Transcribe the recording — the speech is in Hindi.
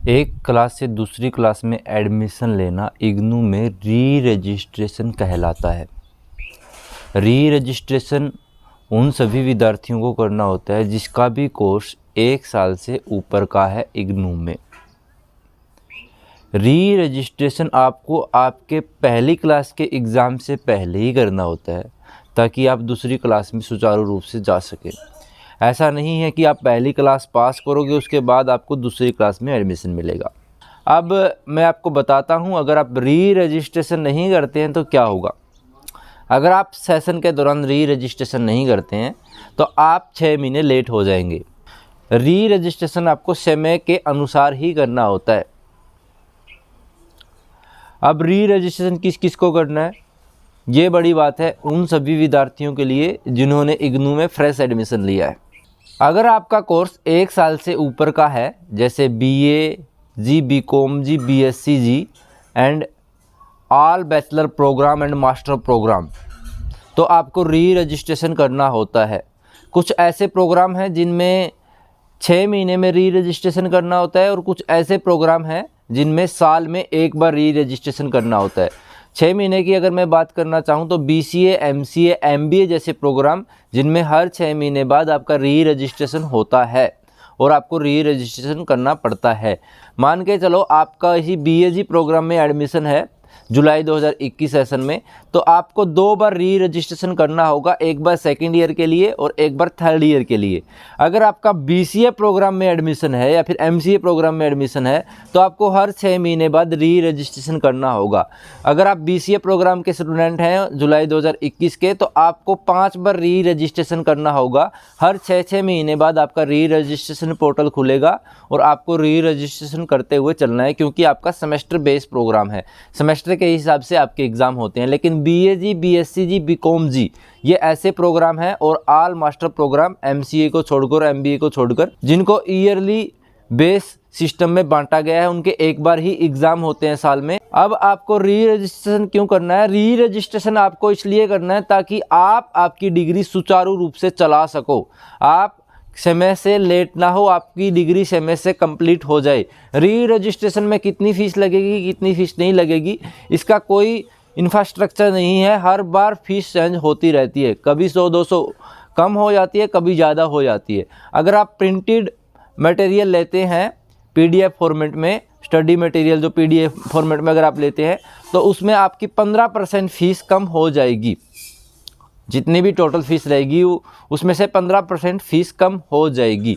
एक क्लास से दूसरी क्लास में एडमिशन लेना इग्नू में री रजिस्ट्रेशन कहलाता है। री रजिस्ट्रेशन उन सभी विद्यार्थियों को करना होता है जिसका भी कोर्स 1 साल से ऊपर का है इग्नू में। री रजिस्ट्रेशन आपको आपके पहली क्लास के एग्ज़ाम से पहले ही करना होता है ताकि आप दूसरी क्लास में सुचारू रूप से जा सकें। ऐसा नहीं है कि आप पहली क्लास पास करोगे उसके बाद आपको दूसरी क्लास में एडमिशन मिलेगा। अब मैं आपको बताता हूं, अगर आप री रजिस्ट्रेशन नहीं करते हैं तो क्या होगा। अगर आप सेशन के दौरान री रजिस्ट्रेशन नहीं करते हैं तो आप 6 महीने लेट हो जाएंगे। री रजिस्ट्रेशन आपको समय के अनुसार ही करना होता है। अब री रजिस्ट्रेशन किस किस को करना है, ये बड़ी बात है उन सभी विद्यार्थियों के लिए जिन्होंने इग्नू में फ्रेश एडमिशन लिया है। अगर आपका कोर्स 1 साल से ऊपर का है, जैसे BA ji, BCom ji, BSc ji and all bachelor program and master program, तो आपको री रजिस्ट्रेशन करना होता है। कुछ ऐसे प्रोग्राम हैं जिनमें 6 महीने में री रजिस्ट्रेशन करना होता है और कुछ ऐसे प्रोग्राम हैं जिनमें साल में एक बार री रजिस्ट्रेशन करना होता है। 6 महीने की अगर मैं बात करना चाहूँ तो BCA, MCA, MBA जैसे प्रोग्राम जिनमें हर 6 महीने बाद आपका री रजिस्ट्रेशन होता है और आपको री रजिस्ट्रेशन करना पड़ता है। मान के चलो आपका ही BAG प्रोग्राम में एडमिशन है जुलाई 2021 सेशन में, तो आपको 2 बार री रजिस्ट्रेशन करना होगा, एक बार सेकेंड ईयर के लिए और एक बार थर्ड ईयर के लिए। अगर आपका BCA प्रोग्राम में एडमिशन है या फिर MCA प्रोग्राम में एडमिशन है तो आपको हर 6 महीने बाद री रजिस्ट्रेशन करना होगा। अगर आप BCA प्रोग्राम के स्टूडेंट हैं जुलाई 2021 के, तो आपको 5 बार री रजिस्ट्रेशन करना होगा। हर 6 महीने बाद आपका री रजिस्ट्रेशन पोर्टल खुलेगा और आपको री रजिस्ट्रेशन करते हुए चलना है, क्योंकि आपका सेमेस्टर बेस्ड प्रोग्राम है। सेमेस्टर के हिसाब से आपके एग्ज़ाम होते हैं। लेकिन BAG, BSc जी, BCom जी ये ऐसे प्रोग्राम हैं और ऑल मास्टर प्रोग्राम MCA को छोड़कर, MBA को छोड़कर, जिनको ईयरली बेस सिस्टम में बांटा गया है, उनके एक बार ही एग्ज़ाम होते हैं साल में। अब आपको री रजिस्ट्रेशन क्यों करना है? री रजिस्ट्रेशन आपको इसलिए करना है ताकि आप आपकी डिग्री सुचारू रूप से चला सको, आप समय से लेट ना हो, आपकी डिग्री समय से कंप्लीट हो जाए। री रजिस्ट्रेशन में कितनी फ़ीस लगेगी, कितनी फ़ीस नहीं लगेगी, इसका कोई इंफ्रास्ट्रक्चर नहीं है। हर बार फीस चेंज होती रहती है, कभी 100-200 कम हो जाती है, कभी ज़्यादा हो जाती है। अगर आप प्रिंटेड मटेरियल लेते हैं PDF फॉर्मेट में, स्टडी मटेरियल जो PDF फॉर्मेट में अगर आप लेते हैं तो उसमें आपकी 15% फ़ीस कम हो जाएगी। जितनी भी टोटल फ़ीस रहेगी उसमें से 15% फ़ीस कम हो जाएगी।